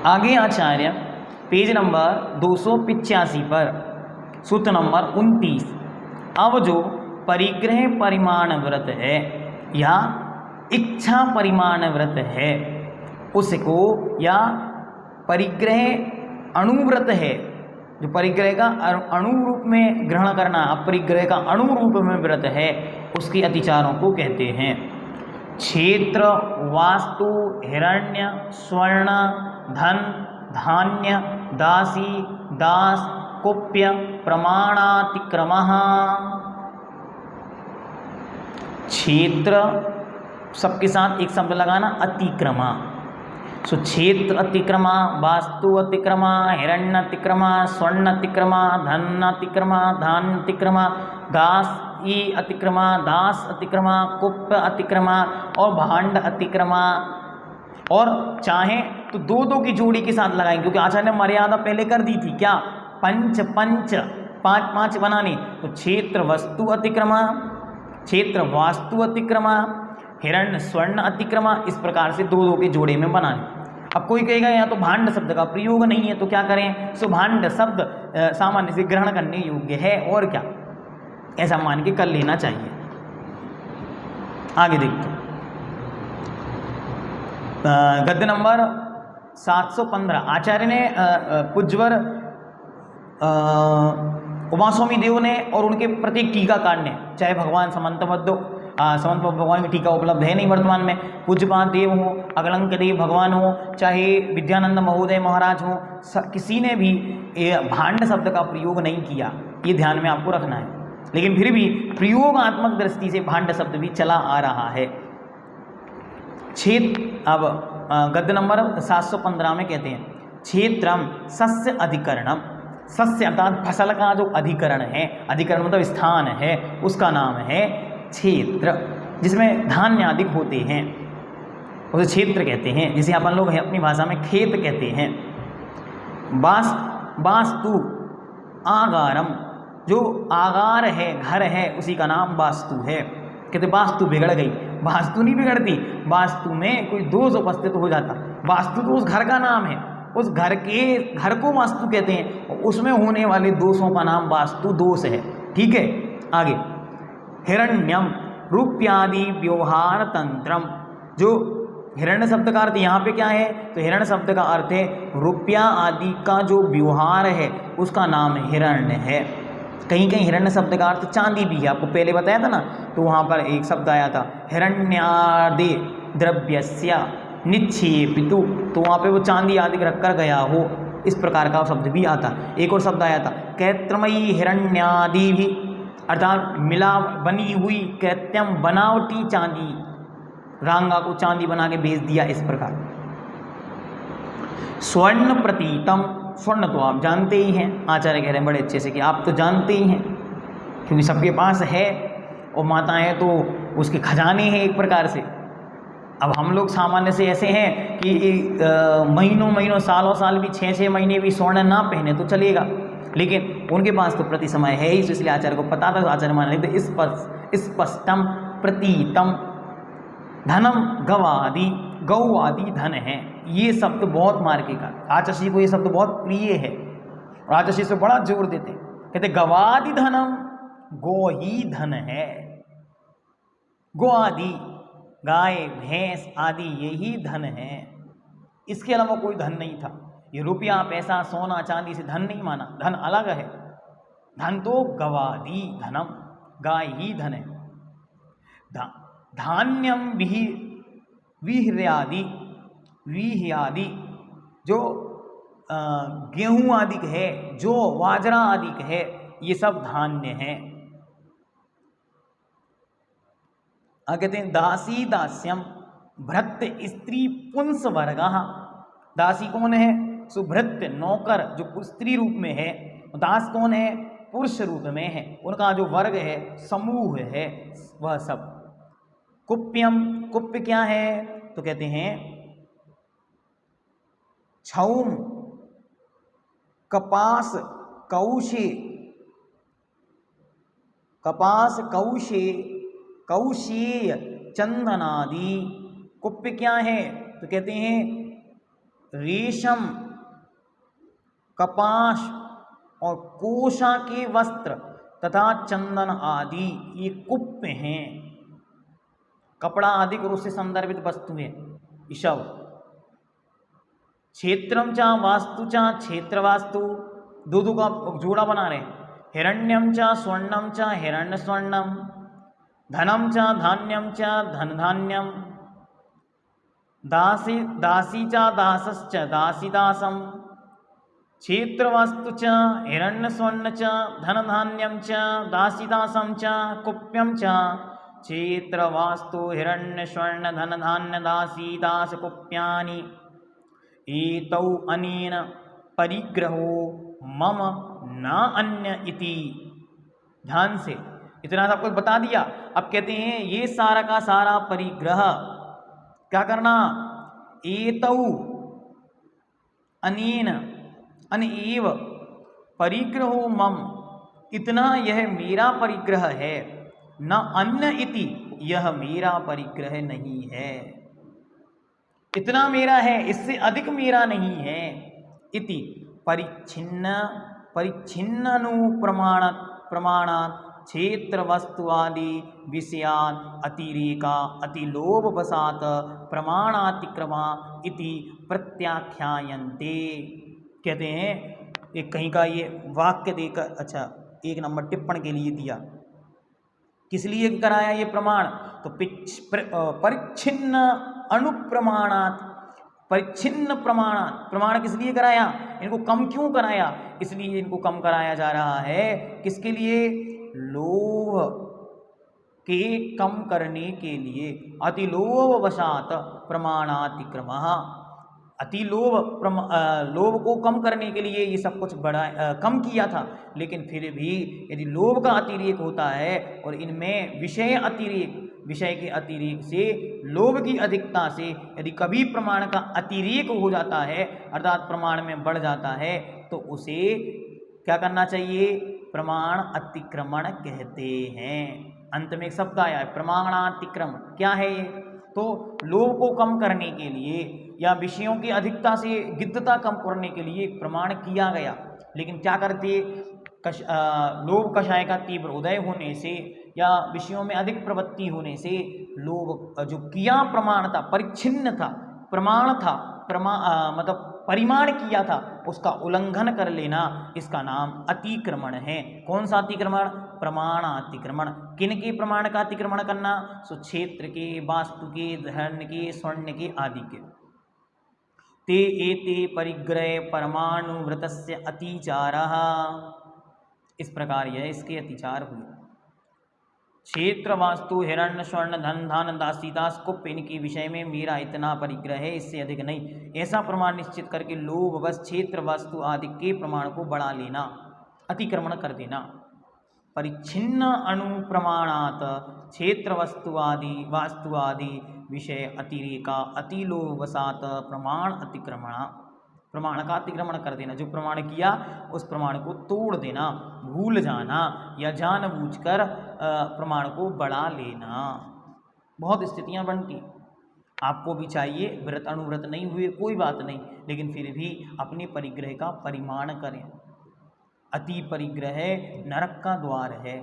आगे आचार्य page number 285 पर सूत्र नंबर 29, अब जो परिग्रह परिमाण व्रत है या इच्छा परिमाण व्रत है उसको, या परिग्रह अणुव्रत है, जो परिग्रह का अणु रूप में ग्रहण करना, अपरिग्रह का अणु रूप में व्रत है, उसके अतिचारों को कहते हैं। क्षेत्र, वास्तु, हिरण्य, स्वर्ण, धन, धान्य, दासी, दास, कुप्य, प्रमाणातिक्रमः। क्षेत्र सबके साथ एक शब्द लगाना, अतिक्रमा। सो क्षेत्र अतिक्रमा, वास्तु अतिक्रमा, हिरण्य अतिक्रमा, स्वर्ण अतिक्रमा, धन अतिक्रमा, धान अतिक्रमा, दास अतिक्रमा, दास अतिक्रमा, कुप्य अतिक्रमा और भांड अतिक्रमा। और चाहे तो दो दो की जोड़ी के साथ लगाएंगे, क्योंकि आचार्य ने मर्यादा पहले कर दी थी, क्या, पंच पंच, पांच पांच बनाने। तो क्षेत्र वस्तु अतिक्रमा, क्षेत्र वास्तु अतिक्रमा, हिरण्य स्वर्ण अतिक्रमा, इस प्रकार से दो दो के जोड़े में बनाने। अब कोई कहेगा यहाँ तो भांड शब्द का प्रयोग नहीं है, तो क्या करें। सो भांड शब्द सामान्य से ग्रहण करने योग्य है, और क्या, ऐसा मान के कर लेना चाहिए। आगे देखते हैं, गद्य नंबर 715 आचार्य ने पूज्यवर उमास्वामी देव ने और उनके प्रत्येक टीकाकार ने, चाहे भगवान समंत भगवान की टीका उपलब्ध है नहीं वर्तमान में, पूज्यपाद देव हो, अगलंक देव भगवान हो, चाहे विद्यानंद महोदय महाराज हो, किसी ने भी भांड शब्द का प्रयोग नहीं किया, ये ध्यान में आपको रखना है। लेकिन फिर भी प्रयोगात्मक दृष्टि से भांड शब्द भी चला आ रहा है। अब गद्य नंबर 715 में कहते हैं, क्षेत्रम सस्य अधिकरणम, सस्य अर्थात फसल का जो अधिकरण है, अधिकरण मतलब स्थान है, उसका नाम है क्षेत्र, जिसमें धान्य आदि होते हैं, उसे क्षेत्र कहते हैं। जिसे अपन लोग अपनी भाषा में खेत कहते हैं। वास्तु आगारम, जो आगार है, घर है, उसी का नाम वास्तु है। कहते वास्तु बिगड़ गई, वास्तु नहीं बिगड़ती, वास्तु में कोई दोष उपस्थित हो जाता। वास्तु तो उस घर का नाम है, उस घर को वास्तु कहते हैं, और उसमें होने वाले दोषों का नाम वास्तु दोष है। ठीक है, आगे हिरण्यम रूप्यादि व्यवहार तंत्रम, जो हिरण्य शब्द का अर्थ यहाँ पे क्या है, तो हिरण्य शब्द का अर्थ है रुपया आदि का जो व्यवहार है, उसका नाम हिरण्य है। कहीं कहीं हिरण्य शब्द का अर्थ चांदी भी है, आपको पहले बताया था ना, तो वहाँ पर एक शब्द आया था हिरण्यादि द्रव्यस्य निक्षेपितु, तो वहाँ पे वो चांदी आदि रख कर गया हो, इस प्रकार का शब्द भी आता। एक और शब्द आया था कैत्रमयी हिरण्यादि भी, अर्थात मिला बनी हुई, कैत्यम बनावटी चांदी, रांगा को चांदी बना के बेच दिया, इस प्रकार। स्वर्ण प्रतीतम, स्वर्ण तो आप जानते ही हैं, आचार्य कह रहे हैं बड़े अच्छे से कि आप तो जानते ही हैं, क्योंकि सबके पास है, और माताएं तो उसके खजाने हैं एक प्रकार से। अब हम लोग सामान्य से ऐसे हैं कि महीनों महीनों सालों साल भी 6-6 महीने भी स्वर्ण ना पहने तो चलेगा, लेकिन उनके पास तो प्रति समय है ही, इसलिए आचार्य को पता था, तो आचार्य मान लेते स्पष्टम प्रतीतम धनम गवादि, गौ आदि धन है। ये शब्द बहुत मार्के का, आचार्य को ये शब्द बहुत प्रिय है, और आचार्य से बड़ा जोर देते हैं, कहते गवादि धनम, गो ही धन है। गो आदि, गाय भैंस आदि यही धन है, इसके अलावा कोई धन नहीं था। ये रुपया पैसा सोना चांदी से धन नहीं माना, धन अलग है। धन तो गवादि धनम, गाय ही धन है। धान्यम विह्यादि, विह्यादि जो गेहूं आदि है, जो बाजरा आदि है, ये सब धान्य है। कहते हैं दासी दास्यम भृत्य स्त्री पुंस वर्गा, दासी कौन है, सुभृत्य नौकर जो स्त्री रूप में है, दास कौन है, पुरुष रूप में है, उनका जो वर्ग है, समूह है, वह सब। कुप्यम, कुप्य क्या है, तो कहते हैं छौम, कपास कौशे, कपास कौशे, कौशेय चंदनादि। कुप्य क्या है, तो कहते हैं रेशम, कपास और कोशा के वस्त्र तथा चंदन आदि ये कुप्य हैं। कपड़ा आदि और उससे संदर्भित वस्तुएं। ईशव क्षेत्रम चा वास्तु चा क्षेत्र वास्तु, दो दो का जोड़ा बना रहे हैं। हिरण्यम चा स्वर्णम चा हिरण्य स्वर्णम, धनम चा धान्यम चा धन धान्यम, दासी दासी चा दासश्च दासी दासम, क्षेत्र वास्तु च हिरण्य स्वर्ण च धन धान्यम च दासी दासम च कुप्यम च, क्षेत्र वास्तु हिरण्य स्वर्ण धन धान्य दासी दास कुप्यानि एतौ अनेन परिग्रहो मम न अन्य इति। ध्यान से इतना सब कुछ बता दिया। अब कहते हैं ये सारा का सारा परिग्रह क्या करना, एतौ अनेन अनएव परिग्रहो मम, इतना यह मेरा परिग्रह है, न अन्य इति यह मेरा परिग्रह नहीं है। इतना मेरा है, इससे अधिक मेरा नहीं है। इति परिच्छिन्न प्रमाणात् क्षेत्र वस्तु आदि विषयात् अतिरेका अतिलोभवशात् प्रमाणातिक्रमा इति प्रत्याख्यायन्ते। कहते हैं एक कहीं का ये वाक्य देकर, अच्छा 1 नंबर टिप्पण के लिए दिया, किस लिए कराया ये प्रमाण, तो परिच्छिन्न अनुप्रमाणात, परिच्छिन्न प्रमाणात, प्रमाण किस लिए कराया, इनको कम क्यों कराया, इसलिए इनको कम कराया जा रहा है किसके लिए, लोभ के कम करने के लिए। अतिलोभवशात प्रमाणातिक्रमः, अतिलोभ लोभ को कम करने के लिए ये सब कुछ कम किया था। लेकिन फिर भी यदि लोभ का अतिरेक होता है और इनमें विषय अतिरेक, विषय के अतिरेक से, लोभ की अधिकता से यदि कभी प्रमाण का अतिरेक हो जाता है अर्थात प्रमाण में बढ़ जाता है, तो उसे क्या करना चाहिए, प्रमाण अतिक्रमण कहते हैं। अंत में एक शब्द आया है प्रमाणातिक्रमण, क्या है ये, तो लोभ को कम करने के लिए या विषयों की अधिकता से गिद्धता कम करने के लिए प्रमाण किया गया। लेकिन क्या करते, लोभ कषाय का तीव्र उदय होने से या विषयों में अधिक प्रवृत्ति होने से लोभ जो किया प्रमाण था, परिच्छिन्न था, प्रमाण था, मतलब परिमाण किया था, उसका उल्लंघन कर लेना, इसका नाम अतिक्रमण है। कौन सा अतिक्रमण, प्रमाणातिक्रमण। किन के प्रमाण का अतिक्रमण करना, सो क्षेत्र के, वास्तु के, धन के, स्वर्ण के आदि के। ते एते परिग्रह परमाणु व्रतस्य अतिचारः, इस प्रकार यह इसके अतिचार हुए। क्षेत्र वास्तु हिरण्य स्वर्ण धन धान दासी दास कुप्य, इनके विषय में मेरा इतना परिग्रह है, इससे अधिक नहीं, ऐसा प्रमाण निश्चित करके लोभ बस क्षेत्र वास्तु आदि के प्रमाण को बढ़ा लेना, अतिक्रमण कर देना। परिच्छिन्न अनुप्रमाणात क्षेत्र वस्तु आदि वास्तु आदि विषय अतिरेका अतिलोभवशात प्रमाण अतिक्रमण, प्रमाण का अतिक्रमण कर देना, जो प्रमाण किया उस प्रमाण को तोड़ देना, भूल जाना या जानबूझकर प्रमाण को बढ़ा लेना। बहुत स्थितियां बनती, आपको भी चाहिए, व्रत अनुव्रत नहीं हुए कोई बात नहीं, लेकिन फिर भी अपने परिग्रह का परिमाण करें। अति परिग्रह नरक का द्वार है।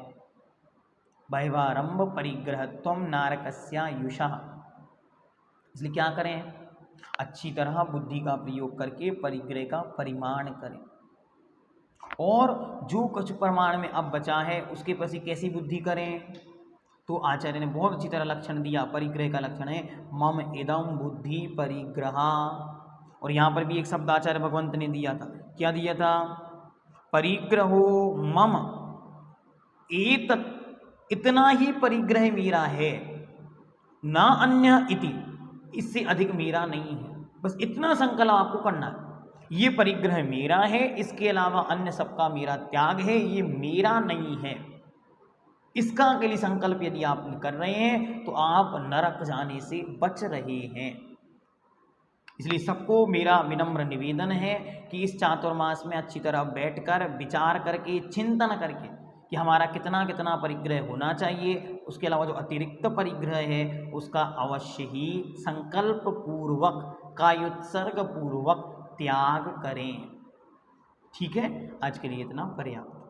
वैवारंभ परिग्रहत्वम नारकस्यायुषः, इसलिए क्या करें, अच्छी तरह बुद्धि का प्रयोग करके परिग्रह का परिमाण करें। और जो कुछ प्रमाण में अब बचा है उसके प्रति कैसी बुद्धि करें, तो आचार्य ने बहुत अच्छी तरह लक्षण दिया। परिग्रह का लक्षण है मम इदम बुद्धि परिग्रहा, और यहाँ पर भी एक शब्द आचार्य भगवंत ने दिया था, क्या दिया था, परिग्रहो मम एतत्, इतना ही परिग्रह मेरा है, ना अन्य इति, इससे अधिक मेरा नहीं है। बस इतना संकल्प आपको करना है, ये परिग्रह मेरा है, इसके अलावा अन्य सबका मेरा त्याग है, ये मेरा नहीं है। इसका के लिए संकल्प यदि आप कर रहे हैं तो आप नरक जाने से बच रहे हैं। इसलिए सबको मेरा विनम्र निवेदन है कि इस चातुर्मास में अच्छी तरह बैठकर विचार करके, चिंतन करके कि हमारा कितना कितना परिग्रह होना चाहिए, उसके अलावा जो अतिरिक्त परिग्रह है उसका अवश्य ही संकल्प पूर्वक का उत्सर्ग पूर्वक त्याग करें। ठीक है, आज के लिए इतना पर्याप्त।